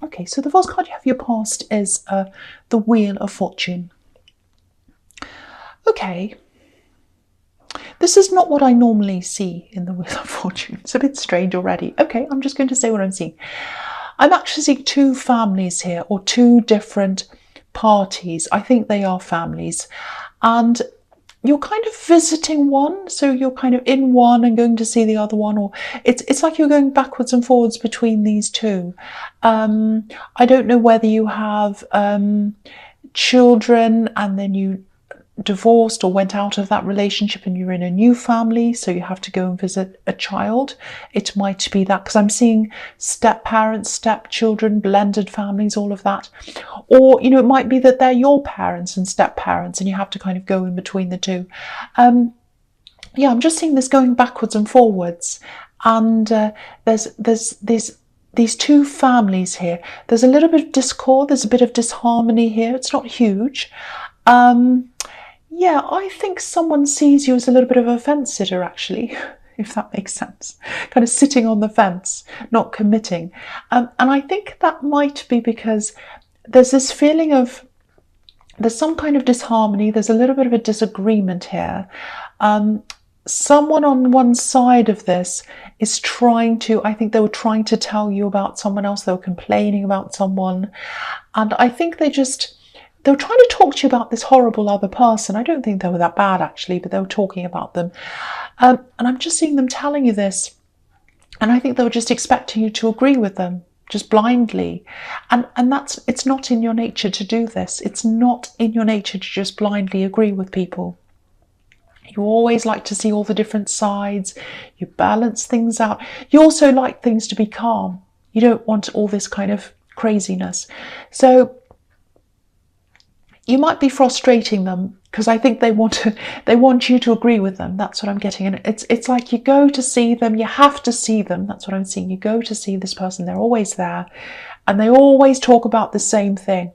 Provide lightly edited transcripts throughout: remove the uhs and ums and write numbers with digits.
Okay, so the first card you have for your past is the Wheel of Fortune. Okay, this is not what I normally see in the Wheel of Fortune. It's a bit strange already. Okay, I'm just going to say what I'm seeing. I'm actually seeing two families here, or two different parties. I think they are families. And you're kind of visiting one, so you're kind of in one and going to see the other one, or it's like you're going backwards and forwards between these two. I don't know whether you have children and then you divorced or went out of that relationship and you're in a new family, so you have to go and visit a child. It might be that, because I'm seeing step parents, step children, blended families, all of that. Or, you know, it might be that they're your parents and step parents and you have to kind of go in between the two. Yeah, I'm just seeing this going backwards and forwards. And there's these two families here. There's a little bit of discord, there's a bit of disharmony here. It's not huge. Yeah, I think someone sees you as a little bit of a fence sitter, actually, if that makes sense. Kind of sitting on the fence, not committing. And I think that might be because there's this feeling of, there's some kind of disharmony, there's a little bit of a disagreement here. Someone on one side of this is trying to, I think they were trying to tell you about someone else, they were complaining about someone. And I think they were trying to talk to you about this horrible other person. I don't think they were that bad, actually, but they were talking about them. And I'm just seeing them telling you this. And I think they were just expecting you to agree with them, just blindly. And it's not in your nature to do this. It's not in your nature to just blindly agree with people. You always like to see all the different sides. You balance things out. You also like things to be calm. You don't want all this kind of craziness. So you might be frustrating them because I think they want you to agree with them. That's what I'm getting. And it's like you go to see them, you have to see them. That's what I'm seeing. You go to see this person, they're always there, and they always talk about the same thing.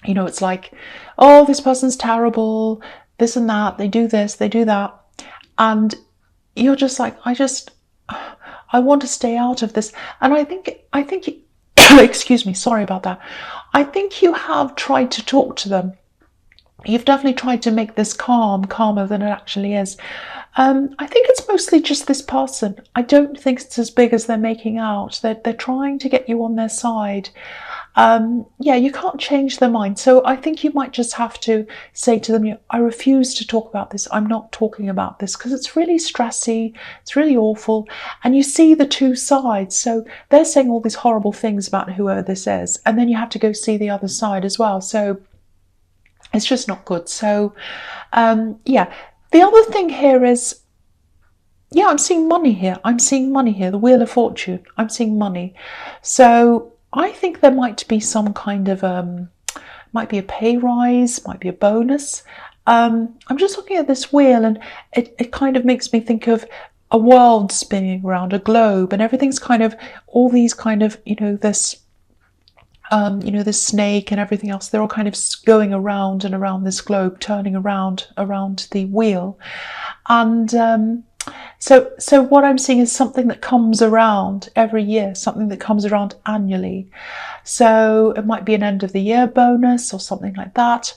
You know, it's like, oh, this person's terrible, this and that, they do this, they do that. And you're just like, I want to stay out of this. And I think excuse me, sorry about that. I think you have tried to talk to them. You've definitely tried to make this calmer than it actually is. I think it's mostly just this person. I don't think it's as big as they're making out. They're trying to get you on their side. Yeah, you can't change their mind. So I think you might just have to say to them, I refuse to talk about this. I'm not talking about this because it's really stressy. It's really awful. And you see the two sides. So they're saying all these horrible things about whoever this is. And then you have to go see the other side as well. So it's just not good. So, yeah. The other thing here is, yeah, I'm seeing money here. I'm seeing money here. The Wheel of Fortune. I'm seeing money. So I think there might be some kind of, might be a pay rise, might be a bonus. I'm just looking at this wheel and it kind of makes me think of a world spinning around, a globe, and everything's kind of, all these kind of, this snake and everything else, they're all kind of going around and around this globe, turning around the wheel. And so what I'm seeing is something that comes around every year, something that comes around annually. So it might be an end of the year bonus or something like that.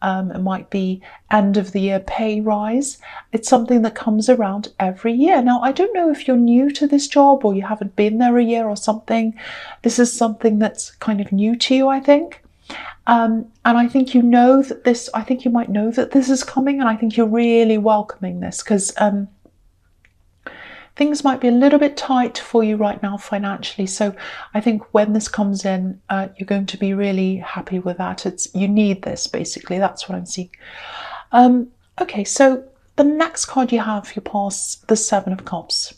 It might be end of the year pay rise. It's something that comes around every year. Now, I don't know if you're new to this job or you haven't been there a year or something. This is something that's kind of new to you, I think. And I think you know that this, I think you might know that this is coming, and I think you're really welcoming this because things might be a little bit tight for you right now financially. So I think when this comes in, you're going to be really happy with that. You need this, basically. That's what I'm seeing. Okay, so the next card you have, you pass the Seven of Cups.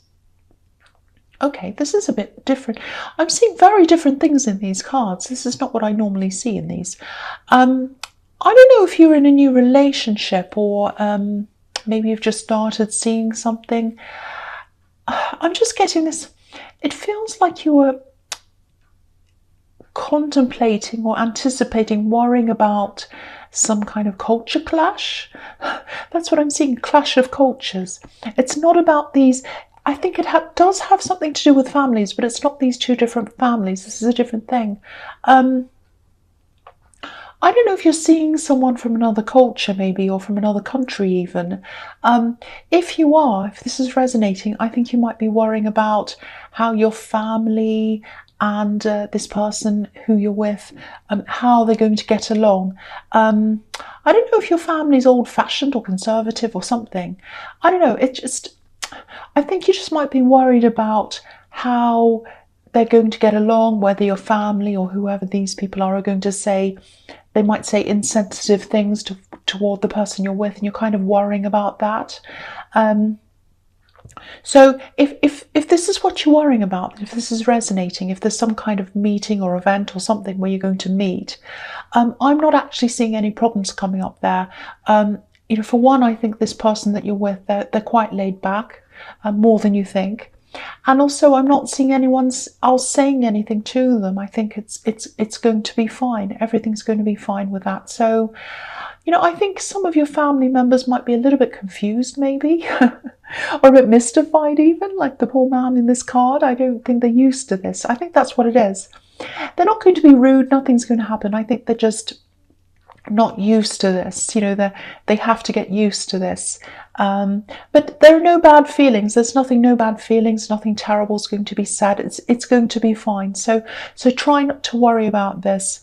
Okay, this is a bit different. I'm seeing very different things in these cards. This is not what I normally see in these. I don't know if you're in a new relationship or maybe you've just started seeing something. I'm just getting this. It feels like you were contemplating or anticipating, worrying about some kind of culture clash. That's what I'm seeing, clash of cultures. It's not about these. I think it does have something to do with families, but it's not these two different families. This is a different thing. I don't know if you're seeing someone from another culture, maybe, or from another country even. If you are, if this is resonating, I think you might be worrying about how your family and this person who you're with, how they're going to get along. I don't know if your family's old-fashioned or conservative or something. I don't know. I think you just might be worried about how they're going to get along, whether your family or whoever these people are going to say. They might say insensitive things toward the person you're with, and you're kind of worrying about that. So if this is what you're worrying about, if this is resonating, if there's some kind of meeting or event or something where you're going to meet, I'm not actually seeing any problems coming up there. For one, I think this person that you're with, they're quite laid back, more than you think. And also, I'm not seeing anyone else saying anything to them. I think it's going to be fine. Everything's going to be fine with that. So, I think some of your family members might be a little bit confused, maybe, or a bit mystified even, like the poor man in this card. I don't think they're used to this. I think that's what it is. They're not going to be rude. Nothing's going to happen. I think they're just not used to this. They have to get used to this. But there are no bad feelings. There's no bad feelings. Nothing terrible is going to be said. It's going to be fine. So try not to worry about this.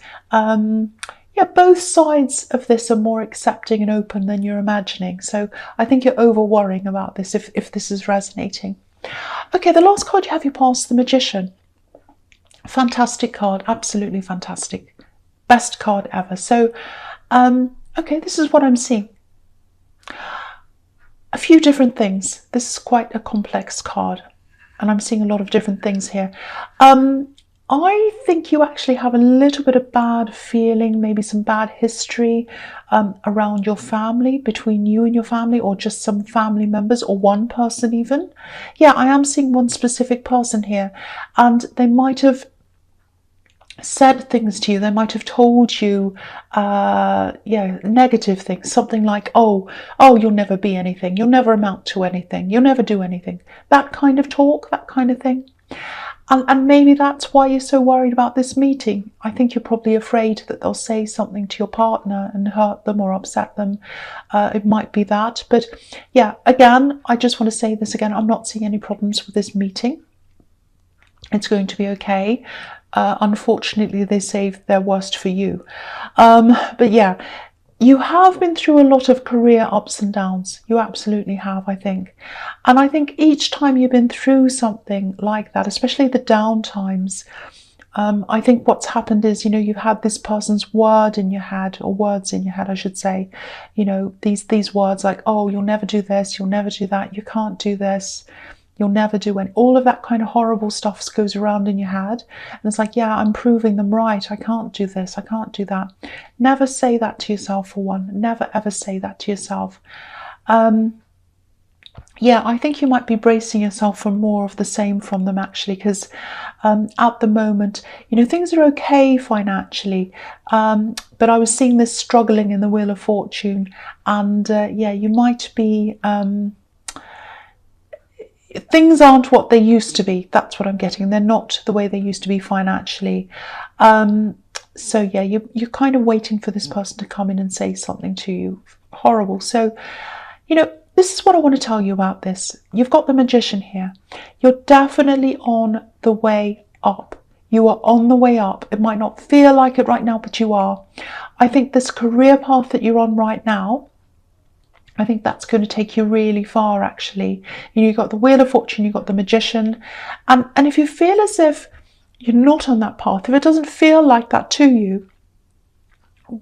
Both sides of this are more accepting and open than you're imagining. So I think you're over worrying about this if this is resonating. Okay, the last card you have, you pass the Magician. Fantastic card. Absolutely fantastic. Best card ever. So, okay, this is what I'm seeing. A few different things. This is quite a complex card, and I'm seeing a lot of different things here. I think you actually have a little bit of bad feeling, maybe some bad history around your family, between you and your family, or just some family members, or one person even. Yeah, I am seeing one specific person here, and they might have said things to you. They might have told you negative things, something like, oh, you'll never be anything, you'll never amount to anything, you'll never do anything, that kind of talk, that kind of thing. And maybe that's why you're so worried about this meeting. I think you're probably afraid that they'll say something to your partner and hurt them or upset them. It might be that. But yeah, again, I just want to say this again. I'm not seeing any problems with this meeting. It's going to be okay. Unfortunately, they saved their worst for you. But yeah, you have been through a lot of career ups and downs. You absolutely have, I think. And I think each time you've been through something like that, especially the down times, I think what's happened is, you've had this person's word in your head, or words in your head, I should say. These words like, oh, you'll never do this, you'll never do that, you can't do this, you'll never do any, all of that kind of horrible stuff goes around in your head. And it's like, yeah, I'm proving them right. I can't do this. I can't do that. Never say that to yourself, for one. Never, ever say that to yourself. Yeah, I think you might be bracing yourself for more of the same from them, actually, because at the moment, things are okay financially. But I was seeing this struggling in the Wheel of Fortune. And you might be... things aren't what they used to be. That's what I'm getting. They're not the way they used to be financially. So yeah, you're kind of waiting for this person to come in and say something to you. Horrible. So, this is what I want to tell you about this. You've got the Magician here. You're definitely on the way up. You are on the way up. It might not feel like it right now, but you are. I think this career path that you're on right now, I think that's going to take you really far, actually. You've got the Wheel of Fortune, you've got the Magician. And if you feel as if you're not on that path, if it doesn't feel like that to you,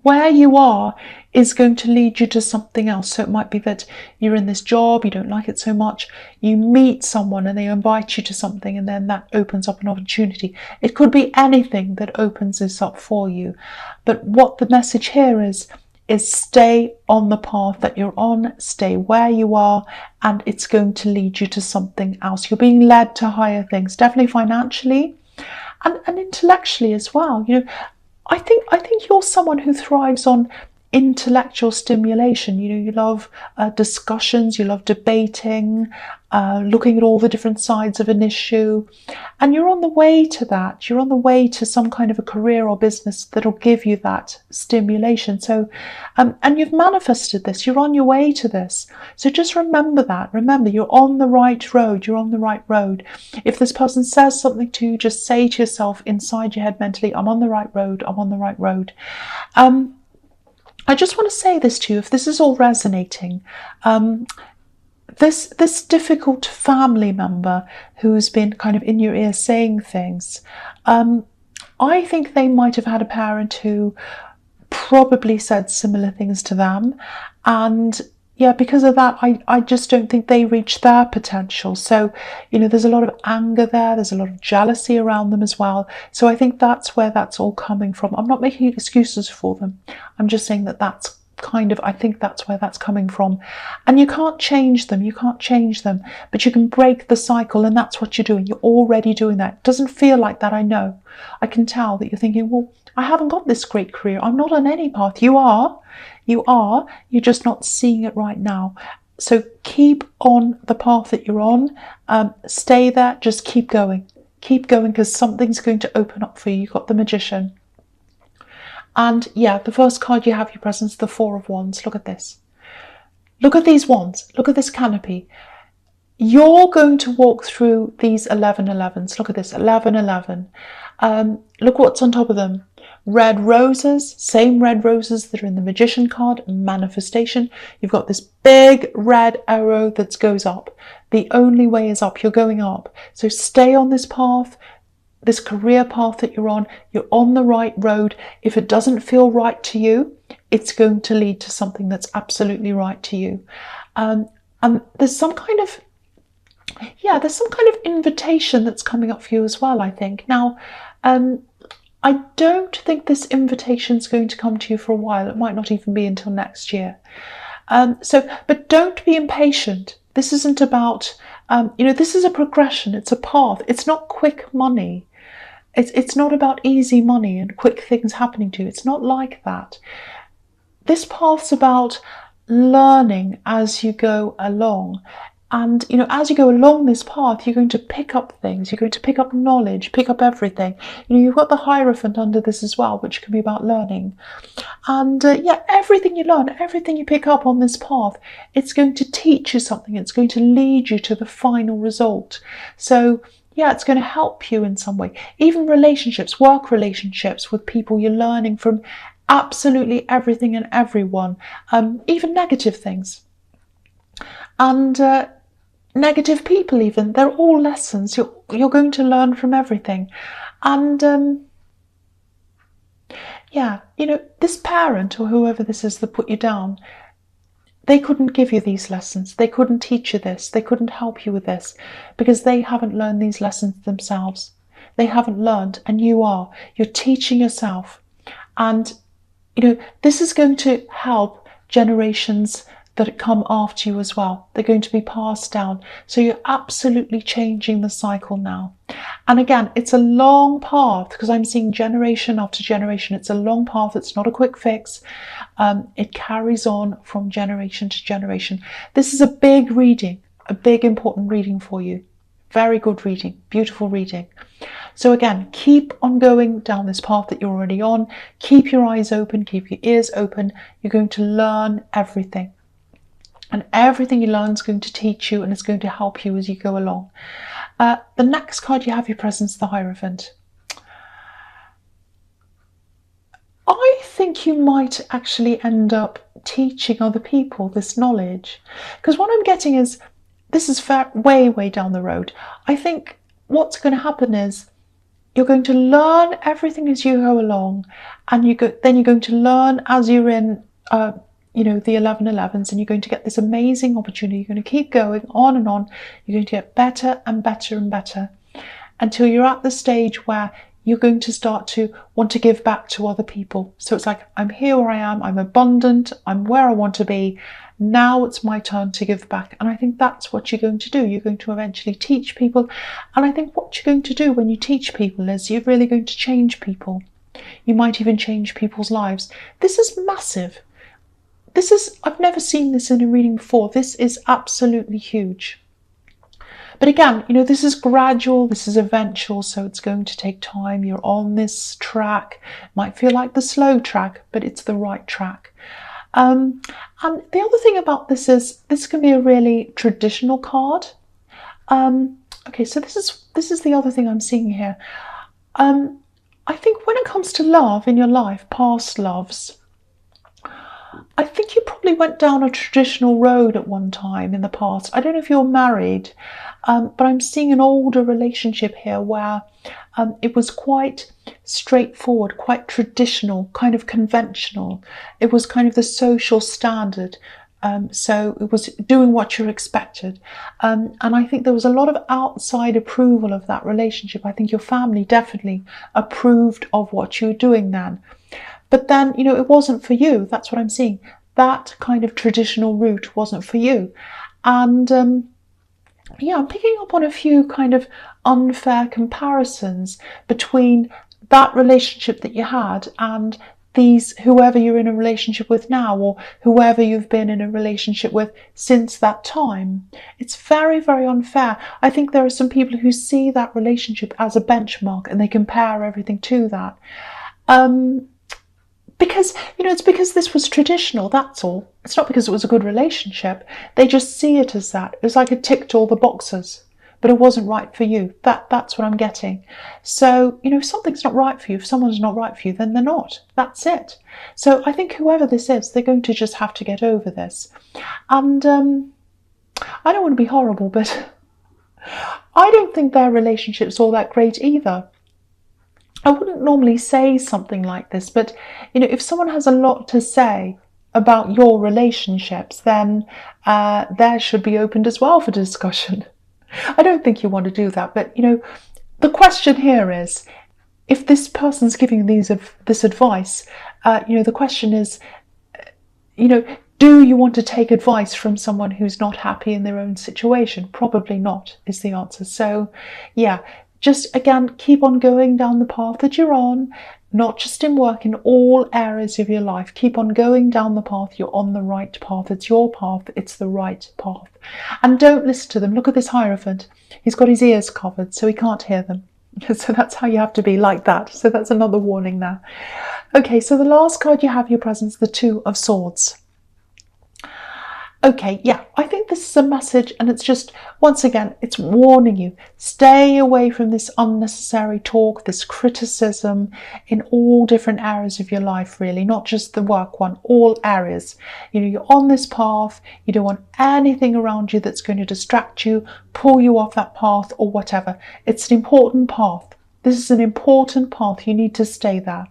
where you are is going to lead you to something else. So it might be that you're in this job, you don't like it so much, you meet someone and they invite you to something, and then that opens up an opportunity. It could be anything that opens this up for you. But what the message here is stay on the path that you're on, stay where you are, and it's going to lead you to something else. You're being led to higher things, definitely financially and intellectually as well. I think you're someone who thrives on intellectual stimulation. You love discussions, you love debating, looking at all the different sides of an issue, and you're on the way to that. You're on the way to some kind of a career or business that'll give you that stimulation. So, and you've manifested this. You're on your way to this. So just remember that. Remember, you're on the right road. You're on the right road. If this person says something to you, just say to yourself inside your head mentally, I'm on the right road. I'm on the right road. I just want to say this to you, if this is all resonating, this difficult family member who's been kind of in your ear saying things, I think they might have had a parent who probably said similar things to them, and yeah, because of that, I just don't think they reached their potential. So, there's a lot of anger there. There's a lot of jealousy around them as well. So I think that's where that's all coming from. I'm not making excuses for them. I'm just saying that I think that's where that's coming from. And you can't change them. You can't change them. But you can break the cycle, and that's what you're doing. You're already doing that. It doesn't feel like that, I know. I can tell that you're thinking, well, I haven't got this great career. I'm not on any path. You are. You're just not seeing it right now. So keep on the path that you're on. Stay there. Just keep going. Keep going, because something's going to open up for you. You've got the Magician. And yeah, the first card you have your presence, the Four of Wands. Look at this. Look at these wands. Look at this canopy. You're going to walk through these 1111s. Look at this, 1111. Look what's on top of them. Red roses, same red roses that are in the Magician card, manifestation. You've got this big red arrow that goes up. The only way is up. You're going up. So stay on this path, this career path that you're on. You're on the right road. If it doesn't feel right to you, it's going to lead to something that's absolutely right to you. And there's some kind of invitation that's coming up for you as well, I think. Now, I don't think this invitation is going to come to you for a while. It might not even be until next year. But don't be impatient. This isn't about, this is a progression. It's a path. It's not quick money. It's not about easy money and quick things happening to you. It's not like that. This path's about learning as you go along. And, as you go along this path, you're going to pick up things. You're going to pick up knowledge, pick up everything. You've got the Hierophant under this as well, which can be about learning. And everything you learn, everything you pick up on this path, it's going to teach you something. It's going to lead you to the final result. So, yeah, it's going to help you in some way. Even relationships, work relationships with people, you're learning from absolutely everything and everyone, even negative things. And negative people even, they're all lessons. You're going to learn from everything. And this parent or whoever this is that put you down, they couldn't give you these lessons. They couldn't teach you this. They couldn't help you with this because they haven't learned these lessons themselves. They haven't learned, and you are. You're teaching yourself. And, this is going to help generations that come after you as well. They're going to be passed down. So you're absolutely changing the cycle now. And again, it's a long path because I'm seeing generation after generation. It's a long path. It's not a quick fix. It carries on from generation to generation. This is a big reading, a big important reading for you. Very good reading, beautiful reading. So again, keep on going down this path that you're already on. Keep your eyes open, keep your ears open. You're going to learn everything. And everything you learn is going to teach you and it's going to help you as you go along. The next card you have your presence, the Hierophant. I think you might actually end up teaching other people this knowledge. Because what I'm getting is, this is way, way down the road. I think what's going to happen is you're going to learn everything as you go along. And then you're going to learn as you're in the 1111s, and you're going to get this amazing opportunity. You're going to keep going on and on. You're going to get better and better and better until you're at the stage where you're going to start to want to give back to other people. So it's like, I'm here where I am, I'm abundant, I'm where I want to be. Now it's my turn to give back. And I think that's what you're going to do. You're going to eventually teach people. And I think what you're going to do when you teach people is you're really going to change people. You might even change people's lives. This is massive. this is, I've never seen this in a reading before. This is absolutely huge. But again, you know, this is gradual, this is eventual, so it's going to take time. You're on this track. It might feel like the slow track, but it's the right track. And the other thing about this is this can be a really traditional card. Okay, so this is the other thing I'm seeing here. I think when it comes to love in your life, past loves, I think you probably went down a traditional road at one time in the past. I don't know if you're married, but I'm seeing an older relationship here where it was quite straightforward, quite traditional, kind of conventional. It was kind of the social standard. So it was doing what you're expected. And I think there was a lot of outside approval of that relationship. I think your family definitely approved of what you were doing then. But then, you know, it wasn't for you. That's what I'm seeing. That kind of traditional route wasn't for you. And yeah, I'm picking up on a few kind of unfair comparisons between that relationship that you had and whoever you're in a relationship with now, or whoever you've been in a relationship with since that time. It's very, very unfair. I think there are some people who see that relationship as a benchmark and they compare everything to that. Because, you know, it's because this was traditional, that's all. It's not because it was a good relationship. They just see it as that. It was like it ticked all the boxes, but it wasn't right for you. That's what I'm getting. So, you know, if something's not right for you, if someone's not right for you, then they're not. That's it. So I think whoever this is, they're going to just have to get over this. And I don't want to be horrible, but I don't think their relationship's all that great either. I wouldn't normally say something like this, but, you know, if someone has a lot to say about your relationships, then there should be opened as well for discussion. I don't think you want to do that, but, you know, the question here is, if this person's giving this advice, you know, the question is, you know, do you want to take advice from someone who's not happy in their own situation? Probably not, is the answer. So, yeah. Just, again, keep on going down the path that you're on, not just in work, in all areas of your life. Keep on going down the path. You're on the right path. It's your path. It's the right path. And don't listen to them. Look at this Hierophant. He's got his ears covered, so he can't hear them. So that's how you have to be, like that. So that's another warning there. Okay, so the last card you have, your presence, the Two of Swords. Okay, yeah, I think this is a message, and it's just, once again, it's warning you. Stay away from this unnecessary talk, this criticism in all different areas of your life, really, not just the work one, all areas. You know, you're on this path, you don't want anything around you that's going to distract you, pull you off that path, or whatever. It's an important path. This is an important path. You need to stay there.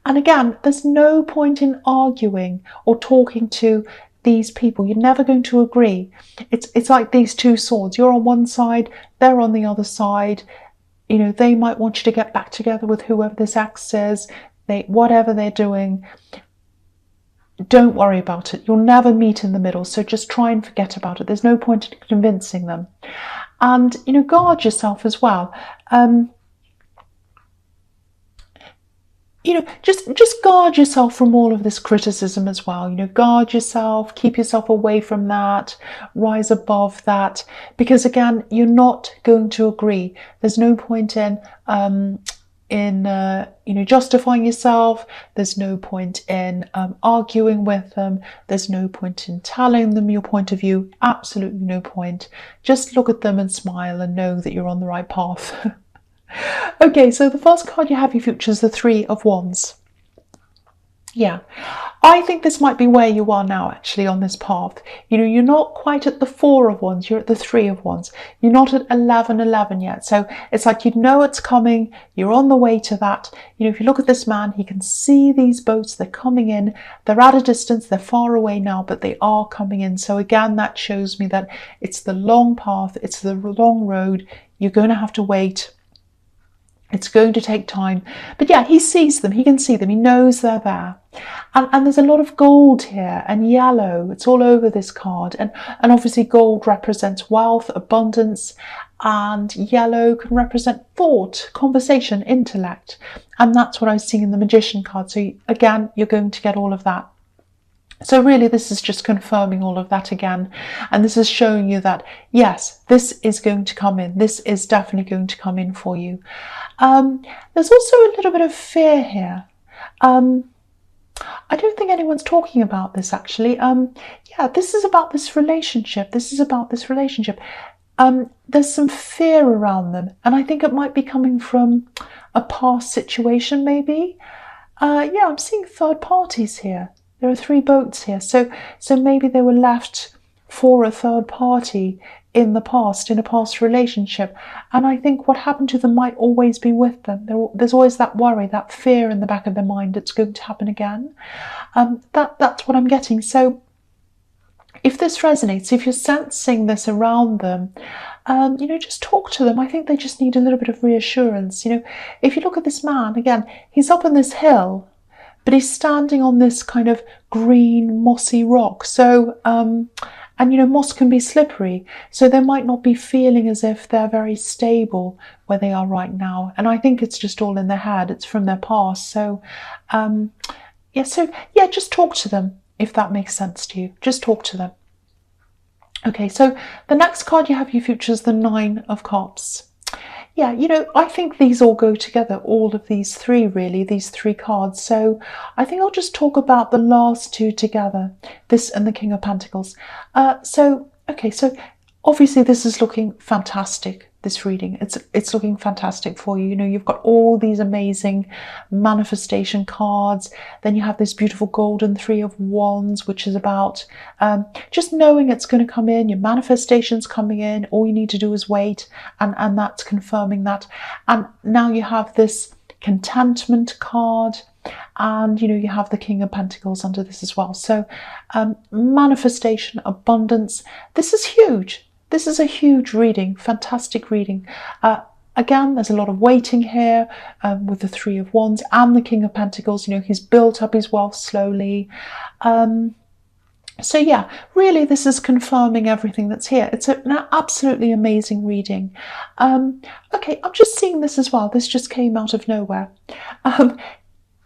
And again, there's no point in arguing or talking to these people. You're never going to agree. It's like these two swords. You're on one side, they're on the other side. You know, they might want you to get back together with whoever this ex is. Whatever they're doing, don't worry about it. You'll never meet in the middle, so just try and forget about it. There's no point in convincing them. And, you know, guard yourself as well. You know, just guard yourself from all of this criticism as well. You know, guard yourself, keep yourself away from that, rise above that, because again, you're not going to agree. There's no point in you know, justifying yourself. There's no point in arguing with them. There's no point in telling them your point of view. Absolutely no point. Just look at them and smile and know that you're on the right path. Okay, so the first card you have in your future is the Three of Wands. Yeah, I think this might be where you are now, actually, on this path. You know, you're not quite at the Four of Wands, you're at the Three of Wands. You're not at 11 yet. So it's like, you know it's coming, you're on the way to that. You know, if you look at this man, he can see these boats, they're coming in, they're at a distance, they're far away now, but they are coming in. So again, that shows me that it's the long path, it's the long road. You're going to have to wait. It's going to take time. But yeah, he sees them. He can see them. He knows they're there. And there's a lot of gold here and yellow. It's all over this card. And obviously gold represents wealth, abundance, and yellow can represent thought, conversation, intellect. And that's what I was seeing in the Magician card. So again, you're going to get all of that. So really, this is just confirming all of that again. And this is showing you that, yes, this is going to come in. This is definitely going to come in for you. There's also a little bit of fear here. I don't think anyone's talking about this, actually. Yeah, this is about this relationship. This is about this relationship. There's some fear around them. And I think it might be coming from a past situation, maybe. Yeah, I'm seeing third parties here. There are 3 boats here. So maybe they were left for a third party in the past, in a past relationship. And I think what happened to them might always be with them. There's always that worry, that fear in the back of their mind it's going to happen again. That's what I'm getting. So if this resonates, if you're sensing this around them, just talk to them. I think they just need a little bit of reassurance. If you look at this man, again, he's up on this hill, but he's standing on this kind of green, mossy rock. So, and moss can be slippery. So they might not be feeling as if they're very stable where they are right now. And I think it's just all in their head. It's from their past. So, just talk to them if that makes sense to you. Just talk to them. Okay, so the next card you have you features the 9 of Cups. Yeah, I think these all go together, all of these 3 really, these 3 cards. So I think I'll just talk about the last 2 together, this and the King of Pentacles. So obviously this is looking fantastic, this reading. It's looking fantastic for you. You've got all these amazing manifestation cards. Then you have this beautiful golden 3 of Wands, which is about just knowing it's going to come in. Your manifestation's coming in. All you need to do is wait, and that's confirming that. And now you have this contentment card, and you have the King of Pentacles under this as well. So manifestation, abundance, this is huge. This is a huge reading, fantastic reading. Again, there's a lot of waiting here with the 3 of Wands and the King of Pentacles. He's built up his wealth slowly. So yeah, really this is confirming everything that's here. It's an absolutely amazing reading. Okay, I'm just seeing this as well. This just came out of nowhere.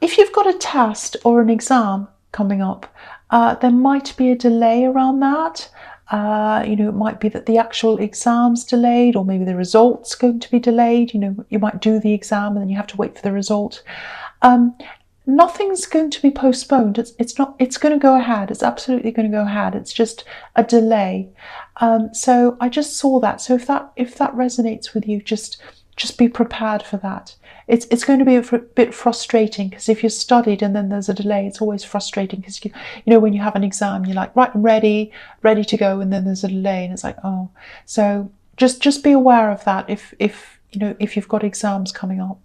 If you've got a test or an exam coming up, there might be a delay around that. It might be that the actual exam's delayed, or maybe the result's going to be delayed. You might do the exam and then you have to wait for the result. Nothing's going to be postponed. It's not. It's going to go ahead. It's absolutely going to go ahead. It's just a delay. So I just saw that. So if that resonates with you, just be prepared for that. It's going to be a bit frustrating, because if you studied and then there's a delay, it's always frustrating, because when you have an exam, you're like, right, I'm ready to go, and then there's a delay and it's like, oh. So just be aware of that if you've got exams coming up.